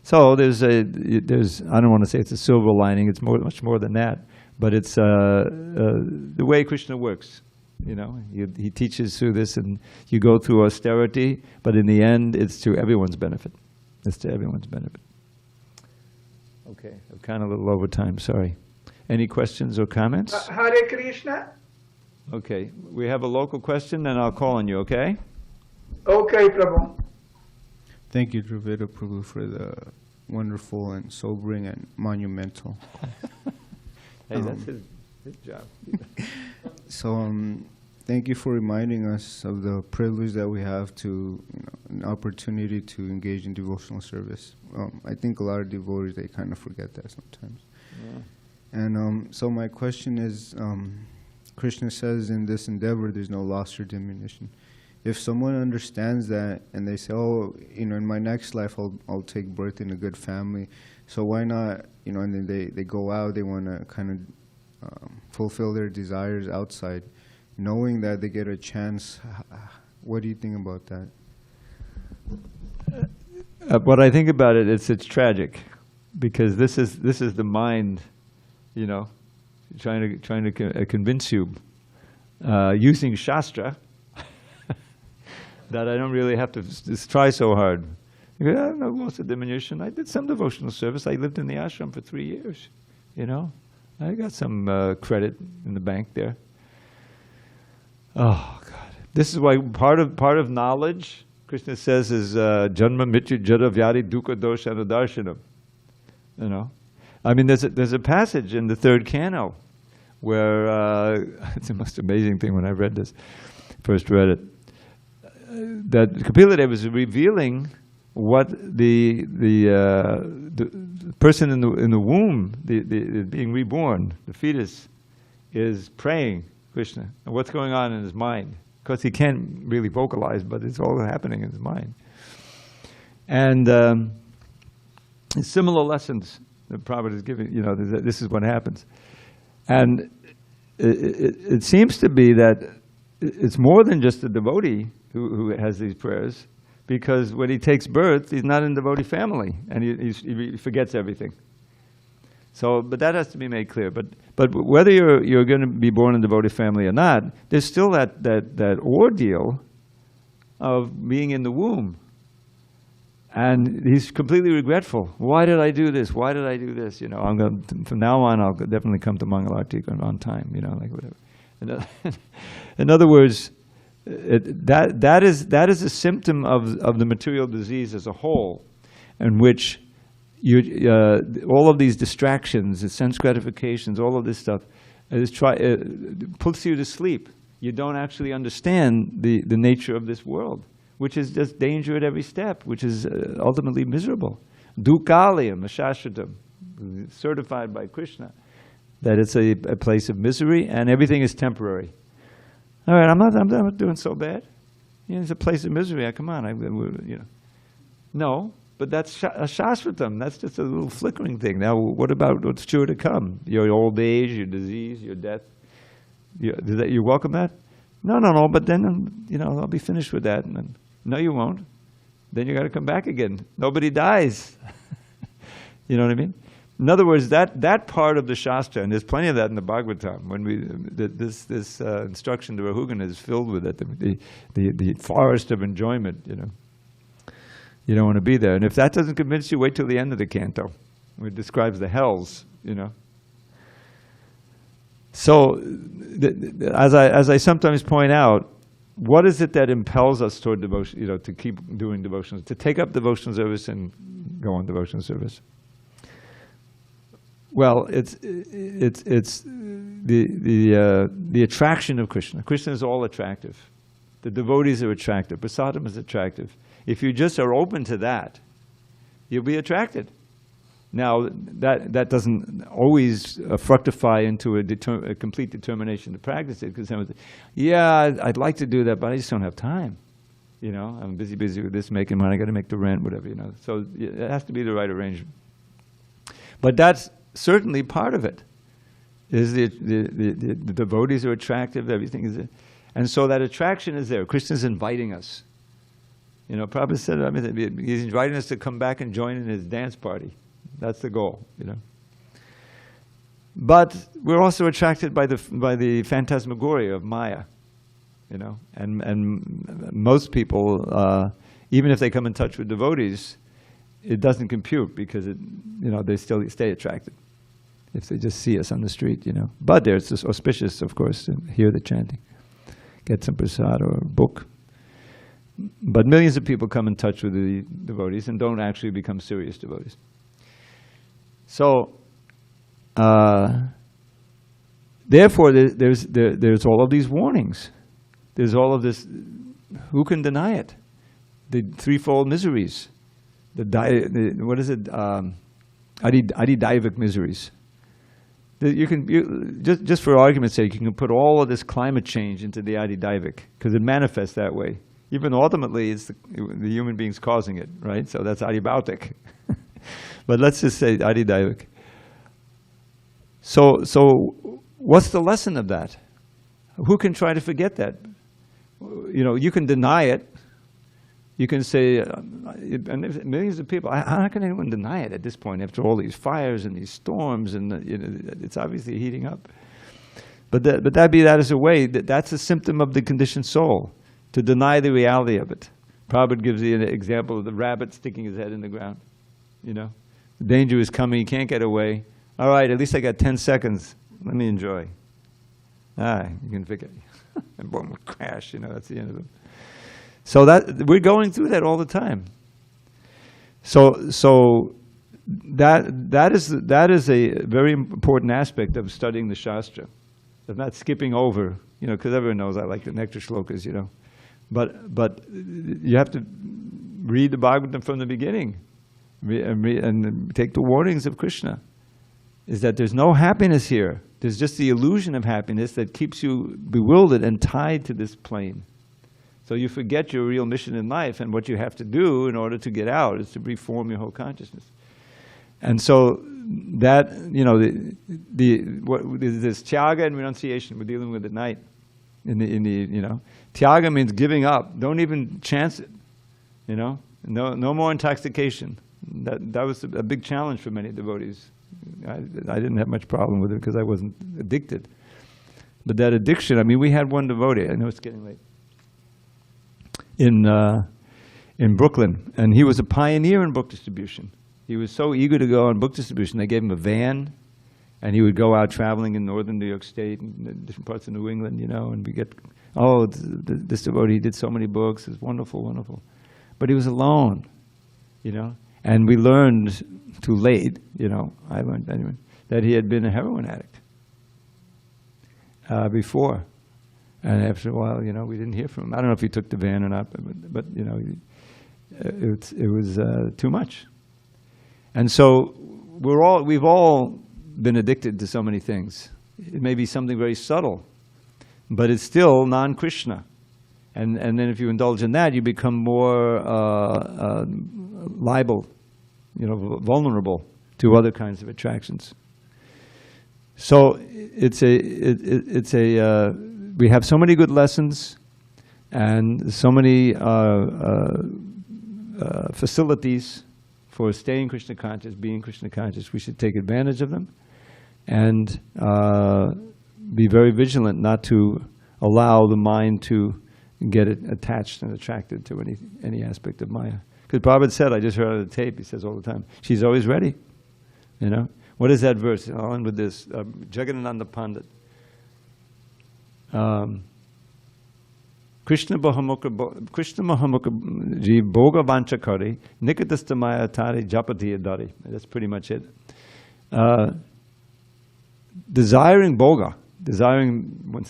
So there's I don't want to say it's a silver lining. It's much more than that. But it's the way Krishna works. You know, he teaches through this, and you go through austerity, but in the end, it's to everyone's benefit. It's to everyone's benefit. Okay, I'm kind of a little over time. Sorry. Any questions or comments? Hare Krishna. Okay, we have a local question, and I'll call on you. Okay. Okay, Prabhu. Thank you, Dravida Prabhu, for the wonderful and sobering and monumental. Hey, that's his job. So, thank you for reminding us of the privilege that we have to, you know, an opportunity to engage in devotional service. I think a lot of devotees, they kind of forget that sometimes. Yeah. And so my question is, Krishna says in this endeavor, there's no loss or diminution. If someone understands that and they say, oh, you know, in my next life I'll take birth in a good family, so why not, you know, and then they go out, they want to kind of fulfill their desires outside, knowing that they get a chance. What do you think about that? What I think about it, it's tragic, because this is the mind, you know, trying to convince you using Shastra that I don't really have to try so hard. You go, I don't know, what's the diminution? I did some devotional service. I lived in the ashram for 3 years, you know. I got some credit in the bank there. Oh, God. This is why part of knowledge, Krishna says, is janma mityu jada vyadi dukkha dosha anadarshanam. You know? I mean, there's a passage in the third canto where, it's the most amazing thing when I read this, first read it, that Kapila was revealing what the person in the womb, the being reborn, the fetus, is praying Krishna, and what's going on in his mind. Because he can't really vocalize, but it's all happening in his mind. And similar lessons that Prabhupada is giving, you know, this is what happens. And it seems to be that it's more than just a devotee who has these prayers, because when he takes birth, he's not in the devotee family, and he forgets everything. So, but that has to be made clear. But whether you're going to be born in a devotee family or not, there's still that ordeal of being in the womb. And he's completely regretful. Why did I do this? Why did I do this? You know, from now on, I'll definitely come to Mangalarti on time. You know, like whatever. In other words, that is a symptom of the material disease as a whole, in which all of these distractions, the sense gratifications, all of this stuff, puts you to sleep. You don't actually understand the nature of this world, which is just danger at every step, which is ultimately miserable. Dukkhalayam, ashashvatam, certified by Krishna, that it's a place of misery and everything is temporary. All right, I'm not doing so bad. You know, it's a place of misery. Come on, you know. No, but that's ashashvatam. That's just a little flickering thing. Now, what about what's sure to come? Your old age, your disease, your death. You welcome that? No. But then, you know, I'll be finished with that. And then, no, you won't. Then you got to come back again. Nobody dies. You know what I mean? In other words, that part of the Shastra, and there's plenty of that in the Bhagavatam, when this instruction to Rahugana is filled with it, the forest of enjoyment, you know. You don't want to be there. And if that doesn't convince you, wait till the end of the canto, where it describes the hells, you know. So, as I sometimes point out, what is it that impels us toward devotion, you know, to keep doing devotions, to take up devotional service and go on devotional service? Well, it's the attraction of Krishna. Krishna is all attractive. The devotees are attractive. Prasadam is attractive. If you just are open to that, you'll be attracted. Now, that doesn't always fructify into a complete determination to practice it, because someone says, yeah, I'd like to do that, but I just don't have time. You know, I'm busy with this, making money, I got to make the rent, whatever, you know. So it has to be the right arrangement. But that's certainly part of it, is the devotees are attractive, everything is there. And so that attraction is there. Krishna's inviting us. You know, Prabhupada said, I mean, he's inviting us to come back and join in his dance party. That's the goal, you know. But we're also attracted by the phantasmagoria of Maya, you know. And most people, even if they come in touch with devotees, it doesn't compute, because you know, they still stay attracted if they just see us on the street, you know. But there's this auspicious, of course, to hear the chanting, get some prasad or a book. But millions of people come in touch with the devotees and don't actually become serious devotees. So, therefore, there's all of these warnings. There's all of this. Who can deny it? The threefold miseries. What is it? Adidaivic miseries. Just for argument's sake, you can put all of this climate change into the adidaivic, because it manifests that way. Even ultimately, it's the human beings causing it, right? So that's adibautic. But let's just say adidaivic. So what's the lesson of that? Who can try to forget that? You know, you can deny it. You can say, and millions of people, how can anyone deny it at this point after all these fires and these storms, and you know, it's obviously heating up. But that is a way, that's a symptom of the conditioned soul, to deny the reality of it. Prabhupada gives the example of the rabbit sticking his head in the ground. You know, the danger is coming, he can't get away. All right, at least I got 10 seconds. Let me enjoy. You can forget. And boom, crash, you know, that's the end of it. So we're going through that all the time. So that is a very important aspect of studying the Shastra. Of not skipping over, you know, because everyone knows I like the nectar shlokas, you know. But you have to read the Bhagavatam from the beginning and take the warnings of Krishna. Is that there's no happiness here. There's just the illusion of happiness that keeps you bewildered and tied to this plane. So you forget your real mission in life, and what you have to do in order to get out is to reform your whole consciousness. And so that, you know, this tyaga and renunciation we're dealing with at night. You know, tyaga means giving up. Don't even chance it. You know, no more intoxication. That was a big challenge for many devotees. I didn't have much problem with it because I wasn't addicted. But that addiction, I mean, we had one devotee. I know it's getting late. In Brooklyn, and he was a pioneer in book distribution. He was so eager to go on book distribution. They gave him a van, and he would go out traveling in northern New York State and different parts of New England, you know, and we get, this devotee did so many books. It's wonderful, wonderful. But he was alone, you know, and we learned too late, you know, I learned anyway, that he had been a heroin addict before. And after a while, you know, we didn't hear from him. I don't know if he took the van or not, but you know, it was too much. And so we've all been addicted to so many things. It may be something very subtle, but it's still non-Krishna. And then if you indulge in that, you become more liable, you know, vulnerable to other kinds of attractions. So we have so many good lessons and so many facilities for staying Krishna conscious, being Krishna conscious. We should take advantage of them and be very vigilant not to allow the mind to get attached and attracted to any aspect of Maya. Because Prabhupada said, I just heard on the tape, he says all the time, she's always ready. You know? What is that verse? I'll end with this. Jagadananda Pandit. Krishna Mahamukha Ji Bhoga Vanchakari Nikadastamaya Tari Japati Adari. That's pretty much it. Desiring Bhoga, desiring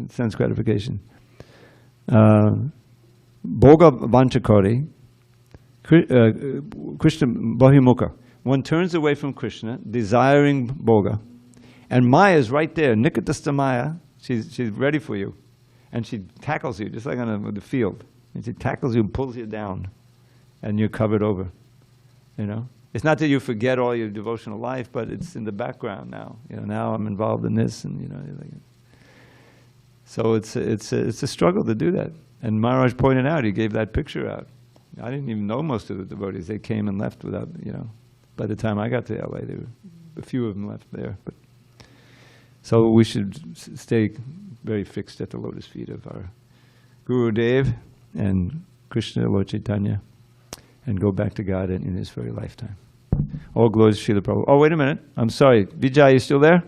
sense gratification. Bhoga Vanchakari, Krishna Bahimukha. One turns away from Krishna, desiring Bhoga. And Maya is right there, Nikadastamaya, she's ready for you. And she tackles you, just like on the field. And she tackles you and pulls you down. And you're covered over. You know? It's not that you forget all your devotional life, but it's in the background now. You know, now I'm involved in this, and you know. So it's a struggle to do that. And Maharaj pointed out, he gave that picture out. I didn't even know most of the devotees. They came and left without, you know. By the time I got to LA, there were a few of them left there. But so we should stay very fixed at the lotus feet of our Guru Dev and Krishna, Lord Chaitanya, and go back to God in his very lifetime. All glories to Srila Prabhupada. Oh, wait a minute. I'm sorry. Vijay, you still there?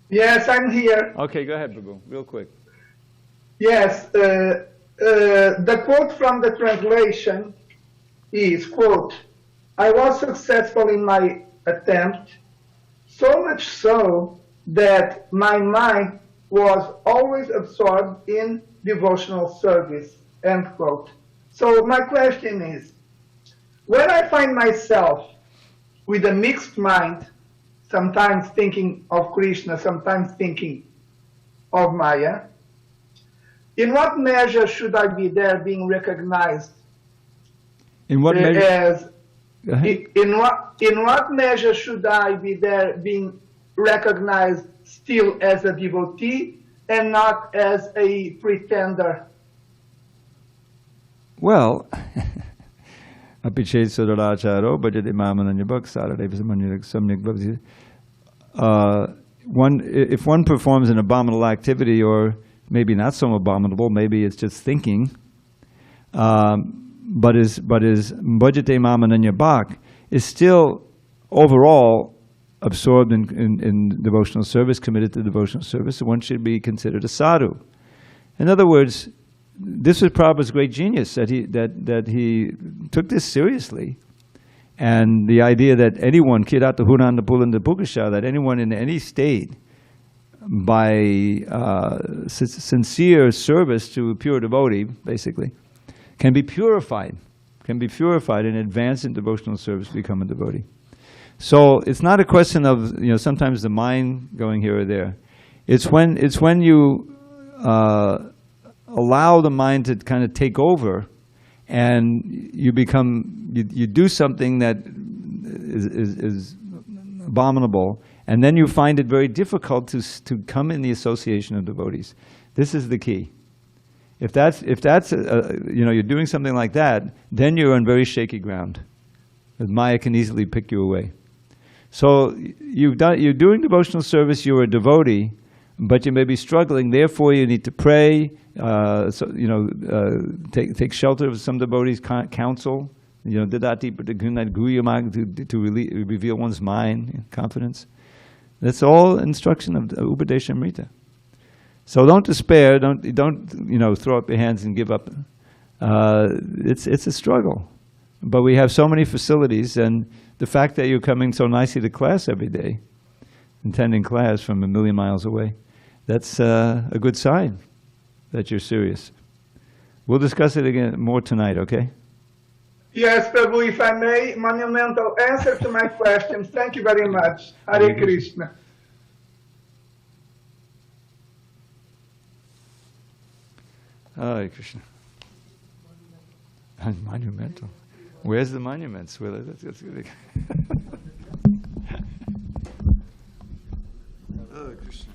Yes, I'm here. Okay, go ahead, Prabhu, real quick. Yes, the quote from the translation is, quote, I was successful in my attempt, so much so that my mind was always absorbed in devotional service, end quote. So my question is, when I find myself with a mixed mind, sometimes thinking of Krishna, sometimes thinking of Maya, in what measure should I be there being recognized? In what measure? As, in what measure should I be there being recognized still as a devotee and not as a pretender? Well, if one performs an abominable activity, or maybe not so abominable, maybe it's just thinking, but is bhajate mamananya bhak, is still overall absorbed in devotional service, committed to devotional service, so one should be considered a sadhu. In other words, this was Prabhupada's great genius, that he took this seriously. And the idea that anyone, kirata hunanda pulanda pukasha, that anyone in any state, by sincere service to a pure devotee, basically, can be purified and advance in devotional service, become a devotee. So it's not a question of, you know, sometimes the mind going here or there. It's when you allow the mind to kind of take over, and you do something that is abominable, and then you find it very difficult to come in the association of devotees. This is the key. If that's you know, you're doing something like that, then you're on very shaky ground. Maya can easily pick you away. So you're doing devotional service, you're a devotee, but you may be struggling. Therefore, you need to pray. So, you know, take shelter of some devotees' counsel. You know, to reveal one's mind, confidence. That's all instruction of Upadesha Amrita. So don't despair. Don't you know, throw up your hands and give up. It's a struggle, but we have so many facilities, and the fact that you're coming so nicely to class every day, attending class from a million miles away, that's a good sign that you're serious. We'll discuss it again more tonight, okay? Yes, Prabhu, if I may, monumental answer to my questions. Thank you very much. Hare Krishna. Hare Krishna. Monumental. Where's the monuments? Well, that's good. Hare Krishna.